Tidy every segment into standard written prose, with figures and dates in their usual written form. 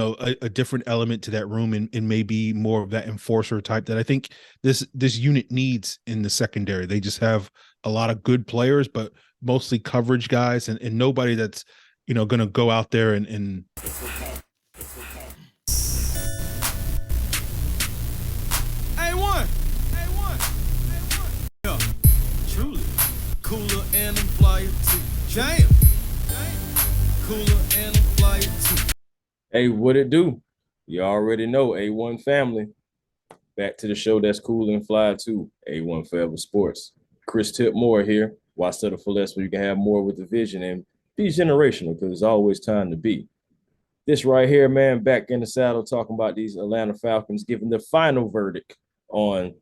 a different element to that room and maybe more of that enforcer type that I think this unit needs in the secondary. They just have a lot of good players, but mostly coverage guys and nobody that's going to go out there and A1, A1, A1. Yeah, truly. Cooler and I'm flyer too. Jam. Cooler and I'm flyer too. Hey, what it do? You already know A1 family. Back to the show that's cool and fly too. A1 Forever Sports. Chris Tipmore here. Why settle for less when you can have more with the vision and be generational because it's always time to be. This right here, man, back in the saddle talking about these Atlanta Falcons giving the final verdict on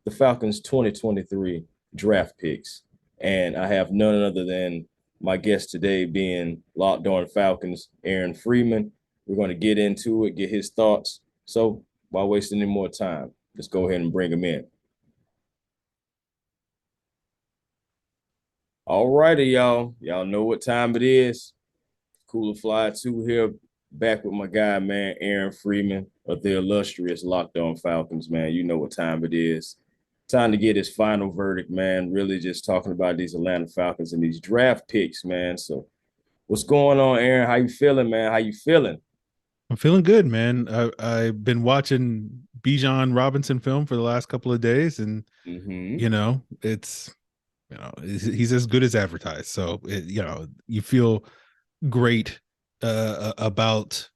the Falcons 2023 draft picks. And I have none other than my guest today being Locked On Falcons, Aaron Freeman. We're going to get into it, get his thoughts. So why waste any more time? Let's go ahead and bring him in. All righty, y'all. Y'all know what time it is. Cooler Fly 2 here, back with my guy, man, Aaron Freeman of the illustrious Locked On Falcons, man. You know what time it is. Time to get his final verdict, man. Really just talking about these Atlanta Falcons and these draft picks, man. So what's going on, Aaron? How you feeling, man? How you feeling? I'm feeling good, man. I've been watching Bijan Robinson film for the last couple of days, and it's he's as good as advertised. So you feel great about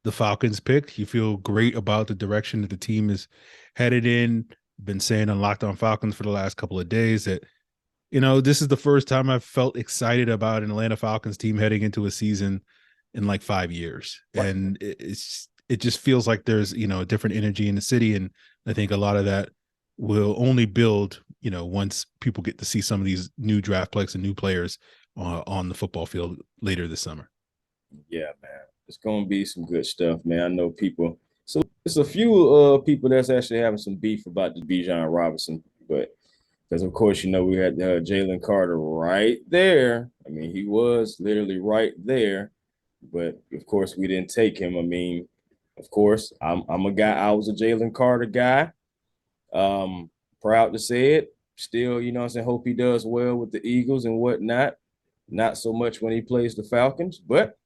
the Falcons pick. You feel great about the direction that the team is headed in. Been saying on Locked On Falcons for the last couple of days that this is the first time I've felt excited about an Atlanta Falcons team heading into a season in like 5 years. Right. And it just feels like there's a different energy in the city, and I think a lot of that will only build once people get to see some of these new draft picks and new players on the football field later this summer. Yeah, man, it's gonna be some good stuff, man. I know people. So it's a few people that's actually having some beef about the Bijan Robinson, but because of course we had Jalen Carter right there. I mean, he was literally right there, but of course we didn't take him. I mean, of course I'm a guy. I was a Jalen Carter guy. Proud to say it. Still, I'm saying, hope he does well with the Eagles and whatnot. Not so much when he plays the Falcons, but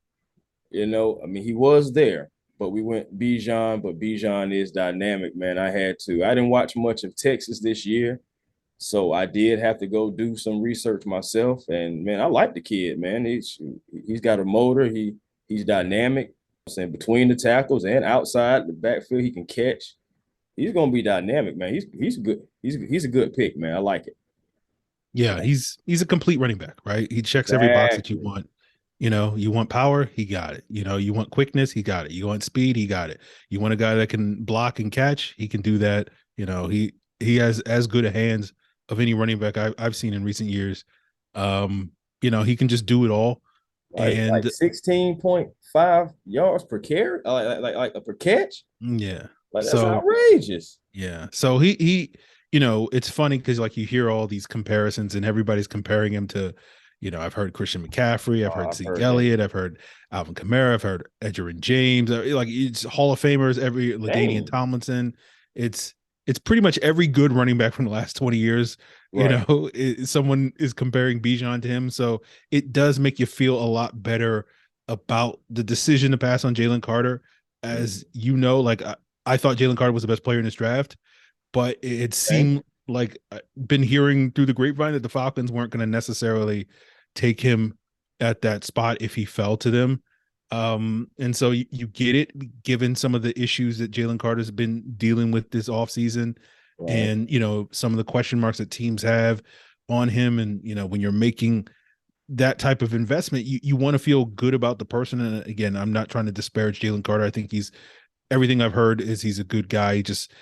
I mean, he was there, but we went Bijan, but Bijan is dynamic, man. I didn't watch much of Texas this year, so I did have to go do some research myself. And man, I like the kid, man. He's got a motor. He's dynamic. I'm saying between the tackles and outside the backfield, he can catch. He's gonna be dynamic, man. He's good. He's a good pick, man. I like it. Yeah, he's a complete running back, right? He checks every box that you want. You want power, he got it. You want quickness, he got it. You want speed, he got it. You want a guy that can block and catch, he can do that. He has as good a hands of any running back I've seen in recent years. He can just do it all. Like 16.5 yards per carry, like a per catch. Yeah, like that's outrageous. Yeah, so he it's funny because like you hear all these comparisons and everybody's comparing him to. I've heard Christian McCaffrey, I've heard Zeke Elliott, I've heard Alvin Kamara, I've heard Edgerrin James, like it's Hall of Famers, every LaDainian Tomlinson. It's pretty much every good running back from the last 20 years. Right. Someone is comparing Bijan to him, so it does make you feel a lot better about the decision to pass on Jalen Carter. As like I thought Jalen Carter was the best player in this draft, but it seemed like I've been hearing through the grapevine that the Falcons weren't going to necessarily take him at that spot if he fell to them. And so you get it, given some of the issues that Jalen Carter's been dealing with this offseason, right. And, some of the question marks that teams have on him. And, when you're making that type of investment, you want to feel good about the person. And again, I'm not trying to disparage Jalen Carter. I think everything I've heard is he's a good guy. He just,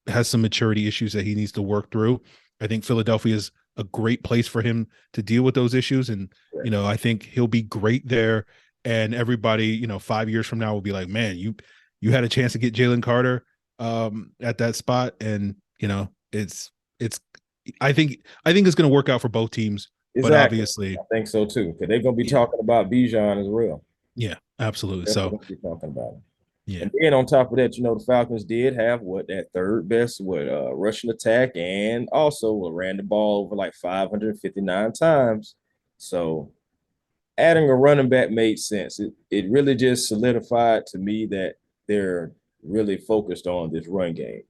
has some maturity issues that he needs to work through. I think Philadelphia is a great place for him to deal with those issues. And, I think he'll be great there. And everybody, 5 years from now will be like, man, you had a chance to get Jalen Carter at that spot. And, I think it's going to work out for both teams. Exactly. But obviously, I think so too. Because they're going to be talking about Bijan as well. Yeah, absolutely. Definitely So gonna be talking about him. yeah, And then on top of that, the Falcons did have that third best rushing attack, and also ran the ball over like 559 times. So adding a running back made sense. It really just solidified to me that they're really focused on this run game.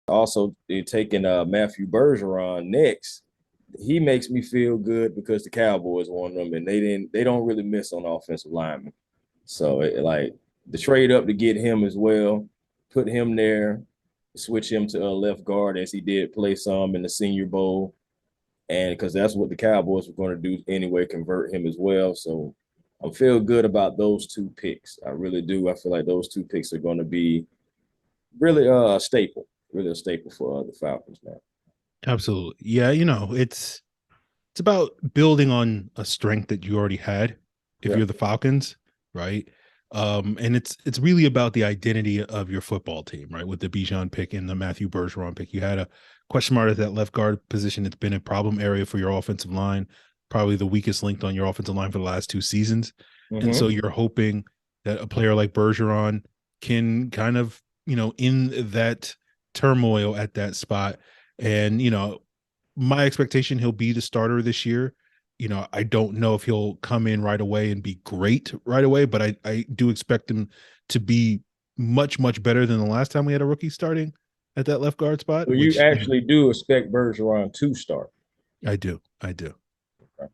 Also, they're taking Matthew Bergeron next. He makes me feel good because the Cowboys want them, and they don't really miss on offensive linemen. So like the trade up to get him as well, put him there, switch him to a left guard as he did play some in the Senior Bowl, and because that's what the Cowboys were going to do anyway, convert him as well. So I feel good about those two picks. I really do. I feel like those two picks are going to be really a staple, really a staple for the Falcons, man. absolutely. Yeah, it's about building on a strength that you already had if Yeah. you're the Falcons, right? And it's really about the identity of your football team, right? With the Bijan pick and the Matthew Bergeron pick, you had a question mark at that left guard position. It's been a problem area for your offensive line, probably the weakest link on your offensive line for the last 2 seasons. And so you're hoping that a player like Bergeron can kind of, in that turmoil at that spot, and my expectation he'll be the starter this year. I don't know if he'll come in right away and be great right away, but I do expect him to be much, much better than the last time we had a rookie starting at that left guard spot, So you which actually do expect Bergeron to start. I do. I do. Okay.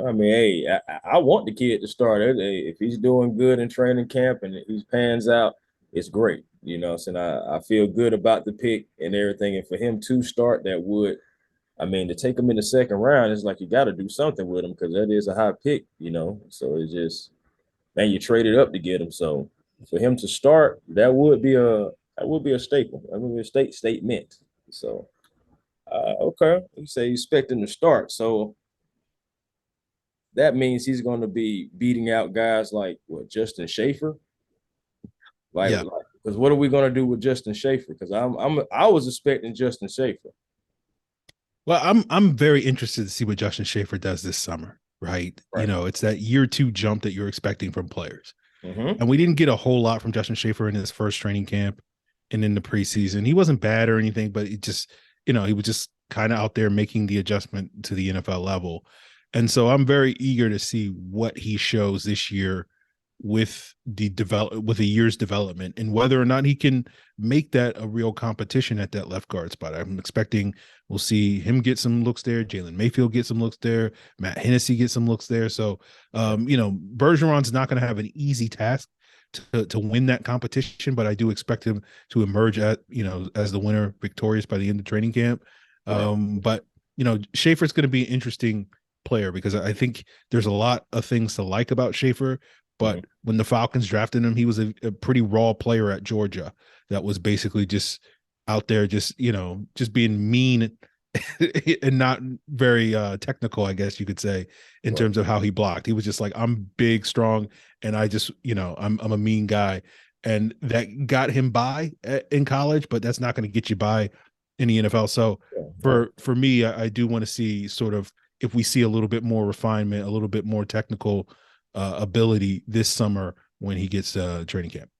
I mean, hey, I want the kid to start. Hey, if he's doing good in training camp and he pans out, it's great. So I feel good about the pick and everything. And for him to start, I mean, to take him in the second round, it's like you got to do something with him because that is a high pick. So it's just, man, you traded up to get him. So for him to start, that would be a staple. That would be a statement. So okay, you say you expect him to start. So that means he's going to be beating out guys like Justin Shaffer. Yeah. Because what are we going to do with Justin Shaffer? Because I was expecting Justin Shaffer. Well, I'm very interested to see what Justin Shaffer does this summer, right? It's that year 2 jump that you're expecting from players. And we didn't get a whole lot from Justin Shaffer in his first training camp and in the preseason. He wasn't bad or anything, but it just, he was just kind of out there making the adjustment to the NFL level. And so I'm very eager to see what he shows this year with with a year's development and whether or not he can make that a real competition at that left guard spot. I'm expecting we'll see him get some looks there, Jalen Mayfield get some looks there, Matt Hennessy get some looks there. So Bergeron's not going to have an easy task to win that competition, but I do expect him to emerge as the winner, victorious by the end of training camp. But Schaefer's going to be an interesting player because I think there's a lot of things to like about Shaffer. But when the Falcons drafted him, he was a pretty raw player at Georgia that was basically just out there, just being mean and not very technical, I guess you could say, in terms of how he blocked. He was just like, I'm big, strong, and I just, I'm a mean guy. And that got him by in college, but that's not going to get you by in the NFL. So for me, I do want to see sort of if we see a little bit more refinement, a little bit more technical ability this summer when he gets training camp.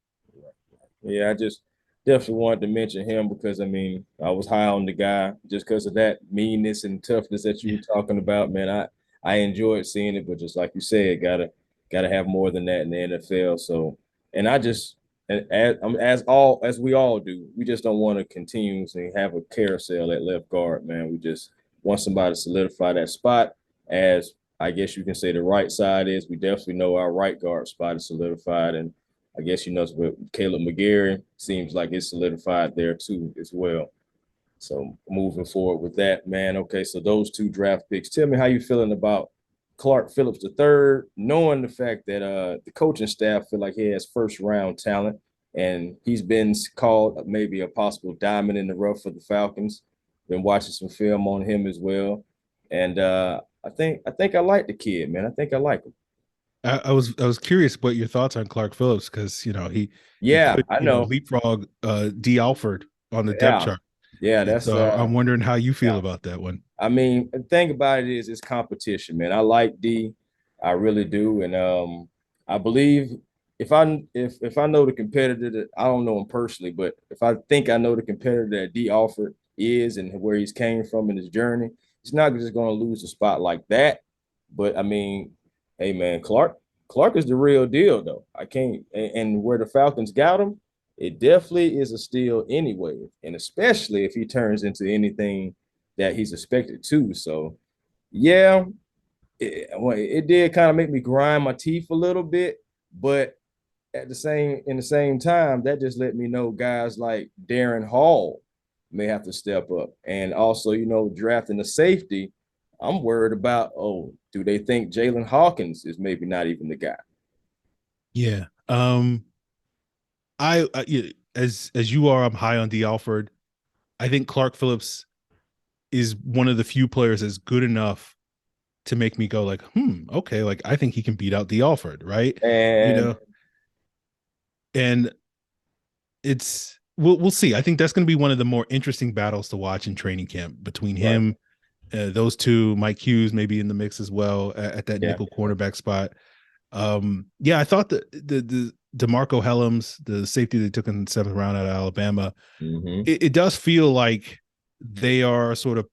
Yeah, I just definitely wanted to mention him because I mean I was high on the guy just because of that meanness and toughness that you were talking about, man. I enjoyed seeing it, but just like you said, gotta have more than that in the NFL. So, and I just as we all do, we just don't want to continuously have a carousel at left guard, man. We just want somebody to solidify that spot. As I guess you can say the right side is. We definitely know our right guard spot is solidified, and I guess with Caleb McGarry seems like it's solidified there too as well. So moving forward with that, man. Okay, so those 2 draft picks. Tell me how you feeling about Clark Phillips III, knowing the fact that the coaching staff feel like he has first round talent, and he's been called maybe a possible diamond in the rough for the Falcons. Been watching some film on him as well, and I think I like the kid, man. I think I like him. I was curious what your thoughts on Clark Phillips because he Yeah, could, I know. leapfrog D Alford on the depth chart. Yeah, And that's so I'm wondering how you feel yeah. about that one. I mean, the thing about it is it's competition, man. I like D, I really do, and I believe if I know the competitor that I don't know him personally, but if I think I know the competitor that D offered is and where he's came from in his journey, he's not just going to lose a spot like that. But I mean, hey man, Clark is the real deal though. I can't and where the Falcons got him, it definitely is a steal anyway, and especially if he turns into anything that he's expected to. So, yeah, it did kind of make me grind my teeth a little bit, but at the same time, that just let me know guys like Darren Hall may have to step up, and also drafting a safety. I'm worried about. Oh, do they think Jalen Hawkins is maybe not even the guy? Yeah. I as you are, I'm high on D Alford. I think Clark Phillips is one of the few players that's good enough to make me go like, okay, like I think he can beat out D Alford, right? And And we'll see. I think that's going to be one of the more interesting battles to watch in training camp between right, him, those two, Mike Hughes maybe in the mix as well at that yeah, nickel cornerback spot. I thought the DeMarco Helms, the safety they took in the 7th round out of Alabama, mm-hmm. it does feel like they are sort of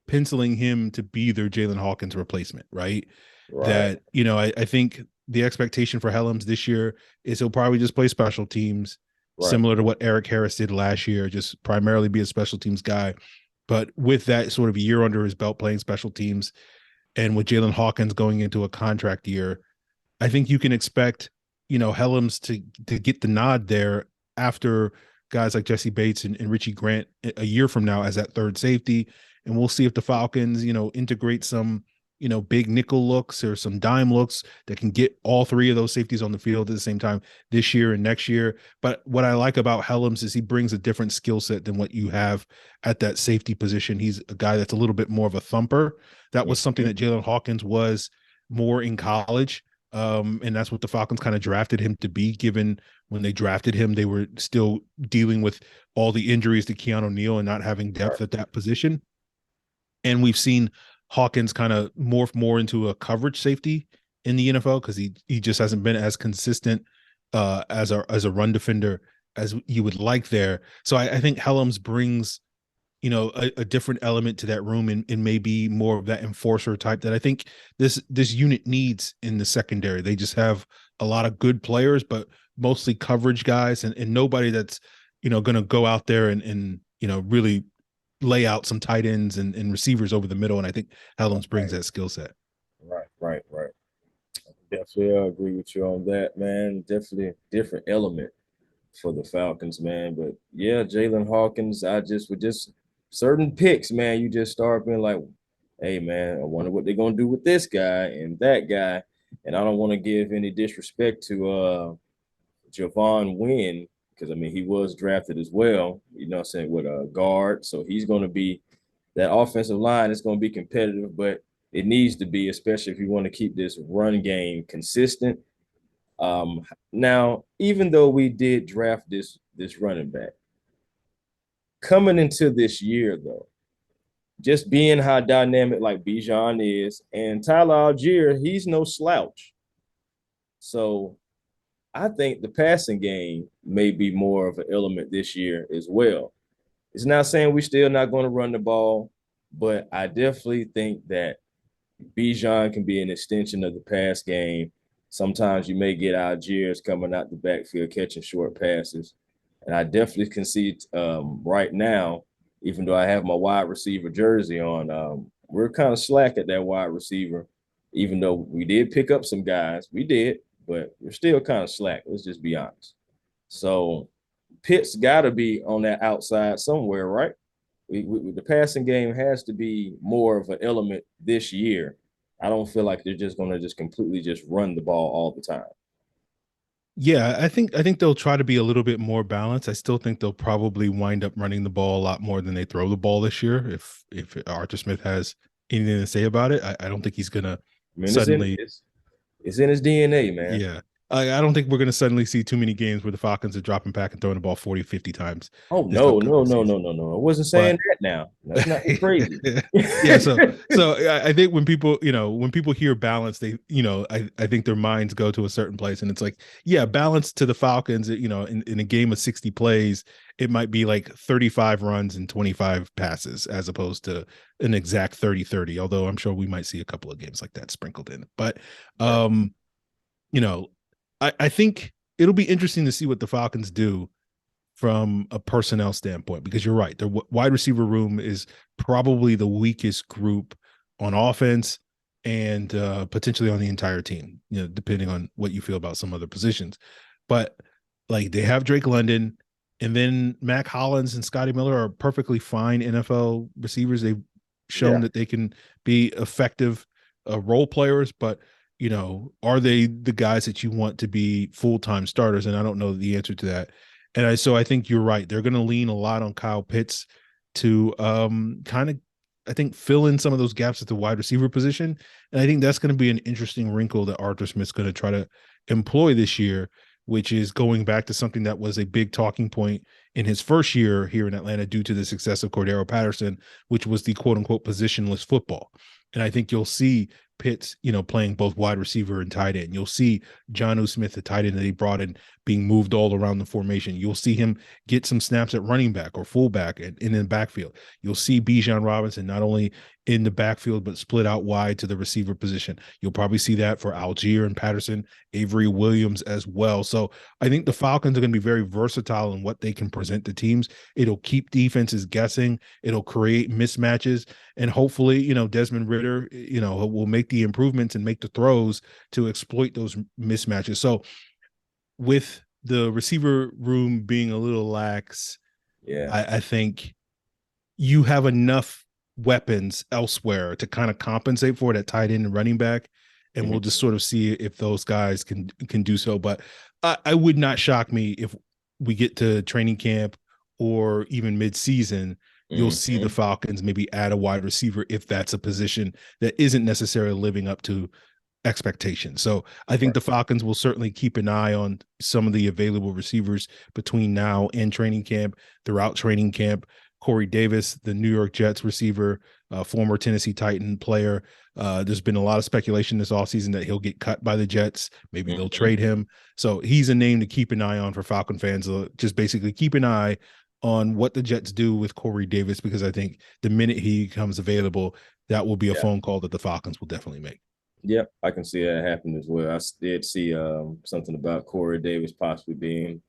penciling him to be their Jalen Hawkins replacement, right? Right, That, I think the expectation for Helms this year is he'll probably just play special teams, right, similar to what Eric Harris did last year, just primarily be a special teams guy. But with that sort of year under his belt playing special teams, and with Jalen Hawkins going into a contract year, I think you can expect, Helms to get the nod there after guys like Jesse Bates and Richie Grant a year from now as that third safety. And we'll see if the Falcons, integrate some, big nickel looks or some dime looks that can get all three of those safeties on the field at the same time this year and next year. But what I like about Helms is he brings a different skill set than what you have at that safety position. He's a guy that's a little bit more of a thumper. That was something that Jalen Hawkins was more in college. And that's what the Falcons kind of drafted him to be, given when they drafted him, they were still dealing with all the injuries to Keanu Neal and not having depth at that position. And we've seen Hawkins kind of morph more into a coverage safety in the NFL because he just hasn't been as consistent as a run defender as you would like there. So I think Helms brings a different element to that room and maybe more of that enforcer type that I think this unit needs in the secondary. They just have a lot of good players, but mostly coverage guys and nobody that's going to go out there and really lay out some tight ends and receivers over the middle. And I think Helms brings that skill set. right. Definitely agree with you on that, man. Definitely a different element for the Falcons, man. But yeah, Jalen Hawkins, with just certain picks, man, you just start being like, hey, man, I wonder what they're gonna do with this guy and that guy. And I don't want to give any disrespect to Javon Wynn, because I mean he was drafted as well, what I'm saying, with a guard. So he's gonna be that offensive line is gonna be competitive, but it needs to be, especially if you want to keep this run game consistent. Now, even though we did draft this running back, coming into this year though, just being how dynamic like Bijan is, and Tyler Algier, he's no slouch. So I think the passing game may be more of an element this year as well. It's not saying we're still not going to run the ball, but I definitely think that Bijan can be an extension of the pass game. Sometimes you may get Algiers coming out the backfield catching short passes. And I definitely can see right now, even though I have my wide receiver jersey on, we're kind of slack at that wide receiver, even though we did pick up some guys. We did, but we're still kind of slack. Let's just be honest. So Pitt's got to be on that outside somewhere, right? The passing game has to be more of an element this year. I don't feel like they're just going to just completely just run the ball all the time. Yeah, I think they'll try to be a little bit more balanced. I still think they'll probably wind up running the ball a lot more than they throw the ball this year. If Arthur Smith has anything to say about it, I don't think he's gonna I mean, suddenly. it's in his DNA, man. Yeah, I don't think we're going to suddenly see too many games where the Falcons are dropping back and throwing the ball 40, 50 times. Oh This no, no, upcoming no, no, season. no, no. I wasn't saying But that now. That's not crazy. yeah, so I think when people, when people hear balance, they, I think their minds go to a certain place, and it's like, yeah, balance to the Falcons, in a game of 60 plays, it might be like 35 runs and 25 passes as opposed to an exact 30-30, although I'm sure we might see a couple of games like that sprinkled in. But Right. I think it'll be interesting to see what the Falcons do from a personnel standpoint, because you're right. The wide receiver room is probably the weakest group on offense and potentially on the entire team, depending on what you feel about some other positions. But like, they have Drake London, and then Mac Hollins and Scotty Miller are perfectly fine NFL receivers. They've shown that they can be effective role players, but are they the guys that you want to be full-time starters? And I don't know the answer to that. And so I think you're right. They're going to lean a lot on Kyle Pitts to kind of, I think, fill in some of those gaps at the wide receiver position. And I think that's going to be an interesting wrinkle that Arthur Smith's going to try to employ this year, which is going back to something that was a big talking point in his first year here in Atlanta due to the success of Cordero Patterson, which was the quote unquote positionless football. And I think you'll see Pitts, playing both wide receiver and tight end. You'll see Jonnu Smith, the tight end that he brought in, being moved all around the formation. You'll see him get some snaps at running back or fullback and in the backfield. You'll see Bijan Robinson not only in the backfield, but split out wide to the receiver position. You'll probably see that for Algier and Patterson, Avery Williams as well. So I think the Falcons are going to be very versatile in what they can present to teams. It'll keep defenses guessing. It'll create mismatches. And hopefully, Desmond Ridder, will make the improvements and make the throws to exploit those mismatches. So with the receiver room being a little lax, I think you have enough weapons elsewhere to kind of compensate for it at tight end and running back. And we'll just sort of see if those guys can do so. But I would not shock me if we get to training camp or even mid-season, you'll see the Falcons maybe add a wide receiver if that's a position that isn't necessarily living up to expectations. So I think the Falcons will certainly keep an eye on some of the available receivers between now and training camp. Throughout training camp, Corey Davis, the New York Jets receiver, former Tennessee Titan player. There's been a lot of speculation this offseason that he'll get cut by the Jets. Maybe they'll trade him. So he's a name to keep an eye on for Falcon fans. Just basically keep an eye on what the Jets do with Corey Davis, because I think the minute he becomes available, that will be a phone call that the Falcons will definitely make. Yep, I can see that happen as well. I did see something about Corey Davis possibly being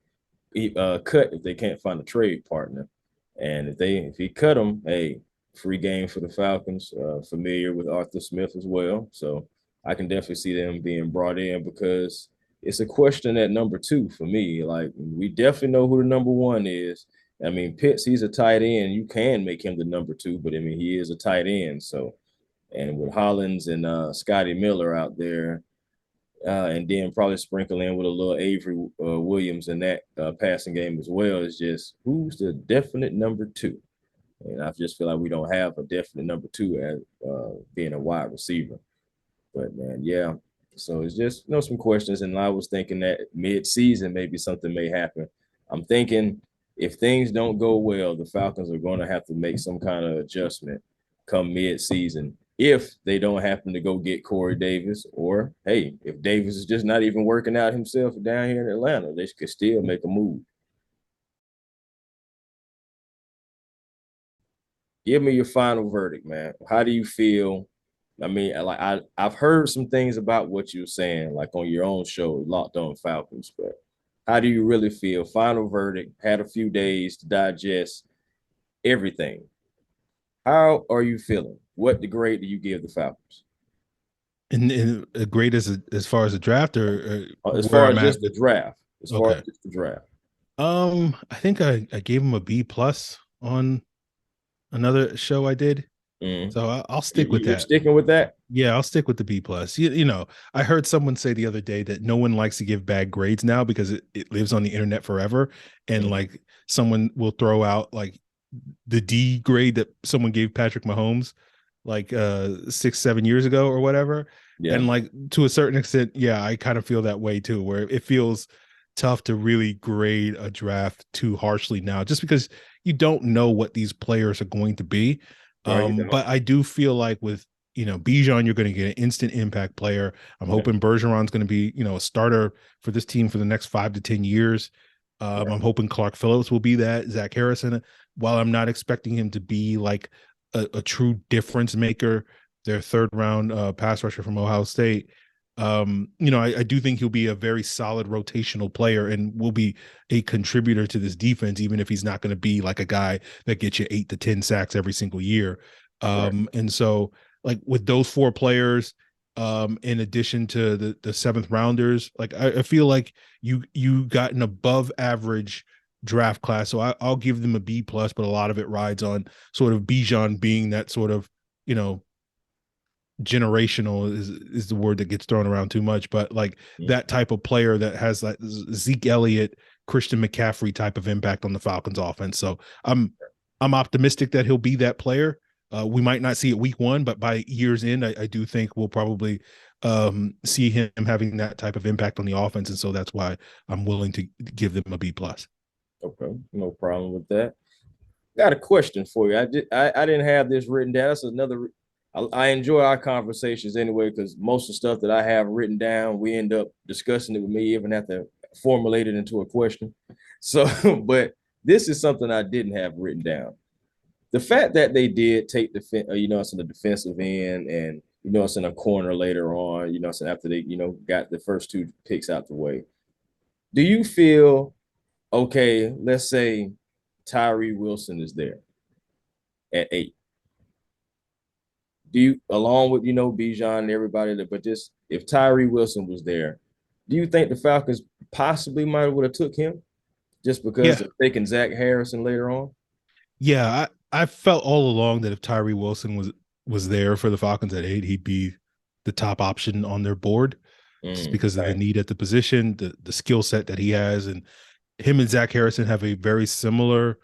cut if they can't find a trade partner. And if he cut him, hey, free game for the Falcons. Familiar with Arthur Smith as well, so I can definitely see them being brought in, because it's a question at number 2 for me. Like, we definitely know who the number 1 is. I mean, Pitts, he's a tight end. You can make him the number 2, but I mean, he is a tight end. So, and with Hollins and Scotty Miller out there, and then probably sprinkle in with a little Avery Williams in that passing game as well, is just who's the definite number 2. And I just feel like we don't have a definite number 2 as being a wide receiver. But man, yeah. So it's just some questions, and I was thinking that mid-season maybe something may happen. I'm thinking if things don't go well, the Falcons are going to have to make some kind of adjustment come mid-season if they don't happen to go get Corey Davis, or hey, if Davis is just not even working out himself down here in Atlanta, they could still make a move. Give me your final verdict, man. How do you feel? I mean, like I've heard some things about what you're saying, like on your own show, Locked On Falcons, but how do you really feel? Final verdict, had a few days to digest everything. How are you feeling? What grade do you give the Falcons? And a grade as far as the draft, or as far as just the draft? As far as just the draft. I think I gave him a B+ on another show I did. So I'll stick with that. You're sticking with that? Yeah, I'll stick with the B+. I heard someone say the other day that no one likes to give bad grades now because it lives on the internet forever. And like, someone will throw out like the D grade that someone gave Patrick Mahomes like 6-7 years ago or whatever. Yeah. And like to a certain extent, yeah, I kind of feel that way too, where it feels tough to really grade a draft too harshly now, just because you don't know what these players are going to be. But I do feel like with Bijan, you're going to get an instant impact player. I'm hoping Bergeron's going to be a starter for this team for the next 5 to 10 years. I'm hoping Clark Phillips will be that. Zach Harrison, while I'm not expecting him to be like a true difference maker, their third round pass rusher from Ohio State. I do think he'll be a very solid rotational player and will be a contributor to this defense, even if he's not going to be like a guy that gets you 8 to 10 sacks every single year. And so like with those 4 players, in addition to the 7th rounders, like I feel like you got an above average draft class. So I'll give them a B plus, but a lot of it rides on sort of Bijan being that sort of, generational is the word that gets thrown around too much, but like that type of player that has like Zeke Elliott, Christian McCaffrey type of impact on the Falcons offense. So I'm optimistic that he'll be that player. We might not see it week 1, but by year's end, I do think we'll probably see him having that type of impact on the offense. And so that's why I'm willing to give them a B plus. Okay, no problem with that. Got a question for you. I didn't have this written down. That's another. I enjoy our conversations anyway, because most of the stuff that I have written down, we end up discussing it with me, even have to formulate it into a question. So, but this is something I didn't have written down. The fact that they did take it's in the defensive end, and it's in a corner later on, so after they got the first 2 picks out the way. Do you feel okay? Let's say Tyree Wilson is there at 8. Do you, along with Bijan and everybody, but just if Tyree Wilson was there, do you think the Falcons possibly might would have took him just because of taking Zach Harrison later on? Yeah, I felt all along that if Tyree Wilson was there for the Falcons at 8, he'd be the top option on their board, just because of the need at the position, the skill set that he has, and him and Zach Harrison have a very similar,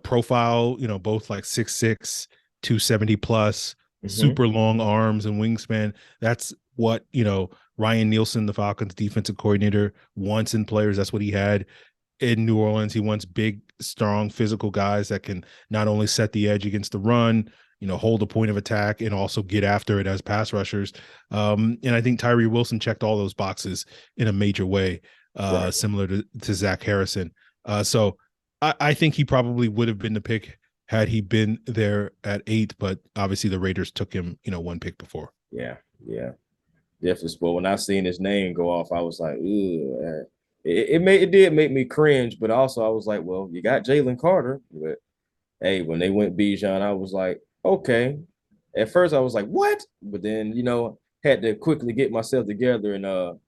profile. Both like 6'6", 270 plus. Super long arms and wingspan. That's what Ryan Nielsen, the Falcons defensive coordinator, wants in players. That's what he had in New Orleans. He wants big, strong, physical guys that can not only set the edge against the run, hold the point of attack, and also get after it as pass rushers. And I think Tyree Wilson checked all those boxes in a major way, similar to Zach Harrison. So I think he probably would have been the pick had he been there at 8, but obviously the Raiders took him, 1 pick before. Yeah. Definitely. But when I seen his name go off, I was like, ooh, it did make me cringe, but also I was like, well, you got Jalen Carter. But hey, when they went Bijan, I was like, okay. At first I was like, what? But then, had to quickly get myself together and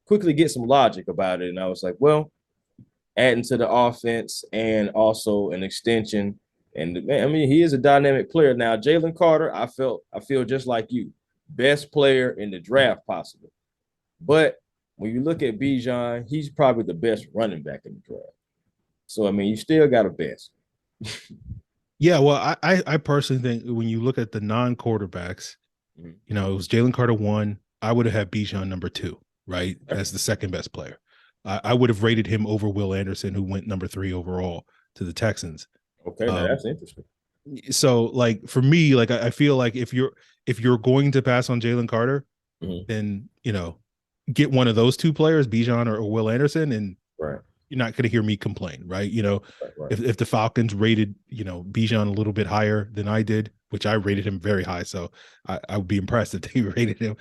quickly get some logic about it. And I was like, well, adding to the offense and also an extension. And man, I mean, he is a dynamic player. Now, Jalen Carter, I feel just like you, best player in the draft possible. But when you look at Bijan, he's probably the best running back in the draft. So I mean, you still got a best. Yeah, well, I personally think when you look at the non-quarterbacks, it was Jalen Carter 1. I would have had Bijan number 2, right, as the second best player. I would have rated him over Will Anderson, who went number 3 overall to the Texans. Okay, now that's interesting. So, like for me, like I feel like if you're going to pass on Jalen Carter, then get one of those 2 players, Bijan or Will Anderson, and you're not going to hear me complain, right? If the Falcons rated Bijan a little bit higher than I did, which I rated him very high, so I would be impressed if they rated him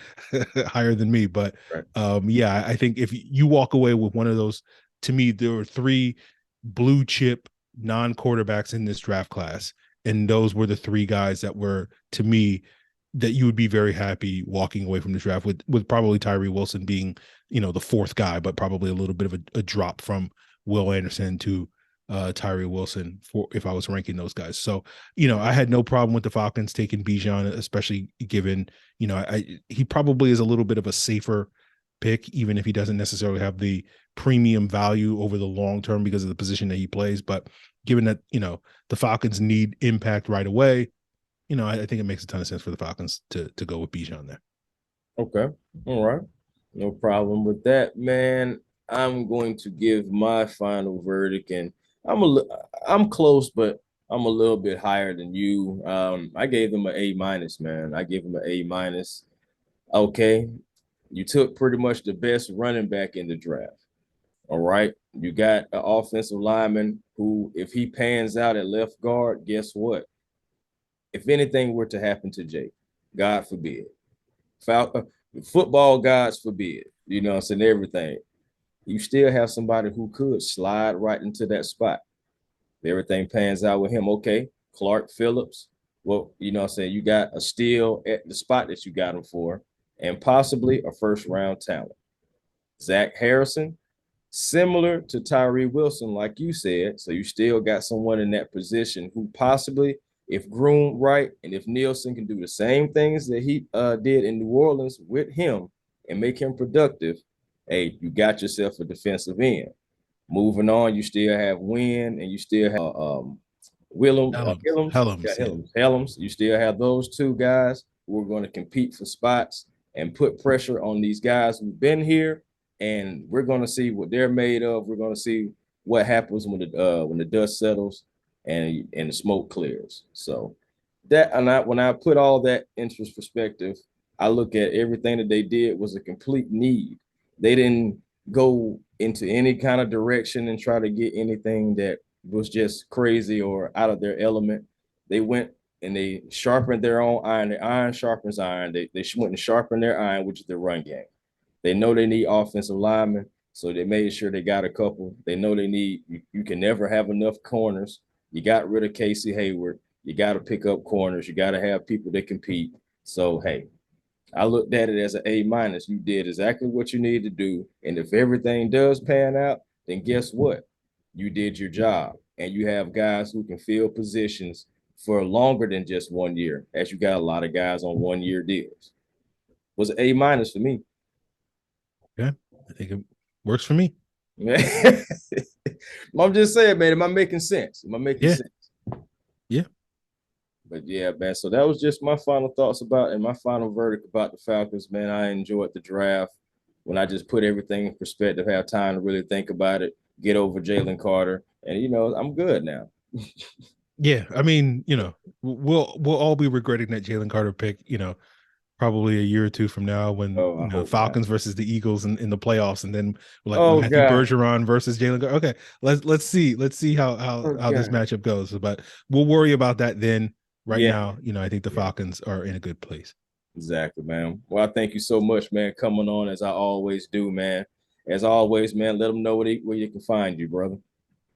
higher than me. But yeah, I think if you walk away with one of those, to me, there were 3 blue chip non-quarterbacks in this draft class, and those were the 3 guys that were, to me, that you would be very happy walking away from the draft with probably Tyree Wilson being the 4th guy, but probably a little bit of a drop from Will Anderson to Tyree Wilson for if I was ranking those guys. So I had no problem with the Falcons taking Bijan, especially given he probably is a little bit of a safer pick, even if he doesn't necessarily have the premium value over the long term because of the position that he plays. But given that, the Falcons need impact right away, I think it makes a ton of sense for the Falcons to go with Bijan there. Okay. All right. No problem with that, man. I'm going to give my final verdict, and I'm close, but I'm a little bit higher than you. I gave them an A minus, man. I give them an A minus. Okay, you took pretty much the best running back in the draft. All right, you got an offensive lineman who, if he pans out at left guard, guess what? If anything were to happen to Jake, God forbid, football gods forbid, you know, it's in everything. You still have somebody who could slide right into that spot. If everything pans out with him, okay. Clark Phillips, well, you know what I'm saying? You got a steal at the spot that you got him for, and possibly a first round talent. Zach Harrison, similar to Tyree Wilson, like you said. So you still got someone in that position who possibly, if groomed right, and if Nielsen can do the same things that he did in New Orleans with him and make him productive, hey, you got yourself a defensive end. Moving on, you still have Wynn and you still have Helms, yeah. Helms. You still have those two guys who are going to compete for spots and put pressure on these guys who've been here, and we're going to see what they're made of. We're going to see what happens when the dust settles and the smoke clears. So that, and when I put all that into perspective, I look at everything that they did was a complete need. They didn't go into any kind of direction and try to get anything that was just crazy or out of their element. They went and they sharpened their own iron. The iron sharpens iron. They went and sharpened their iron, which is the run game. They know they need offensive linemen, so they made sure they got a couple. They know they need, you can never have enough corners. You got rid of Casey Hayward. You got to pick up corners. You got to have people that compete. So, hey, I looked at it as an A minus. You did exactly what you needed to do. And if everything does pan out, then guess what? You did your job. And you have guys who can fill positions for longer than just 1 year, as you got a lot of guys on 1 year deals. Was an A minus for me. Yeah, I think it works for me. I'm just saying, man, am I making sense? Am I making sense? Yeah. But yeah, man. So that was just my final thoughts about and my final verdict about the Falcons, man. I enjoyed the draft when I just put everything in perspective, have time to really think about it, get over Jalen Carter, and I'm good now. Yeah, I mean, we'll all be regretting that Jalen Carter pick, probably a year or two from now when Falcons versus the Eagles in the playoffs, and then like Matthew Bergeron versus Jalen. Okay, let's see how this matchup goes. But we'll worry about that then. Right now, I think the Falcons are in a good place. Exactly, man. Well, I thank you so much, man, coming on as I always do, man. As always, man, let them know where you can find you, brother.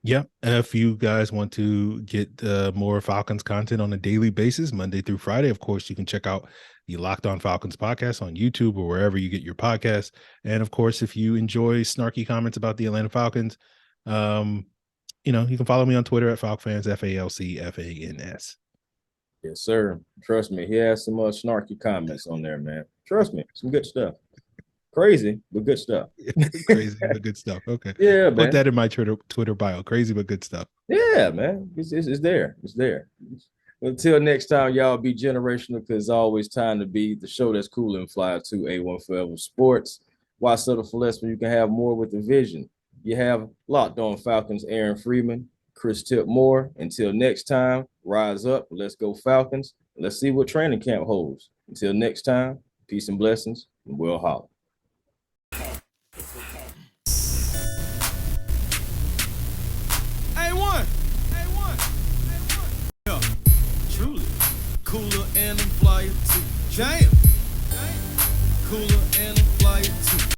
Yeah, and if you guys want to get more Falcons content on a daily basis, Monday through Friday, of course, you can check out the Locked On Falcons podcast on YouTube or wherever you get your podcasts. And of course, if you enjoy snarky comments about the Atlanta Falcons, you can follow me on Twitter at FalcFans, FalcFans. Yes, sir. Trust me, he has some snarky comments on there, man. Trust me, some good stuff. Crazy, but good stuff. Crazy, but good stuff. Okay. Yeah, man. Put that in my Twitter bio. Crazy, but good stuff. Yeah, man. It's there. It's there. Until next time, y'all be generational, because it's always time to be the show that's cool and fly to A1 Forever Sports. Why settle for less when you can have more with the vision? You have Locked On Falcons, Aaron Freeman, Chris Tipmore. Until next time, rise up. Let's go Falcons. Let's see what training camp holds. Until next time, peace and blessings, and we'll holler.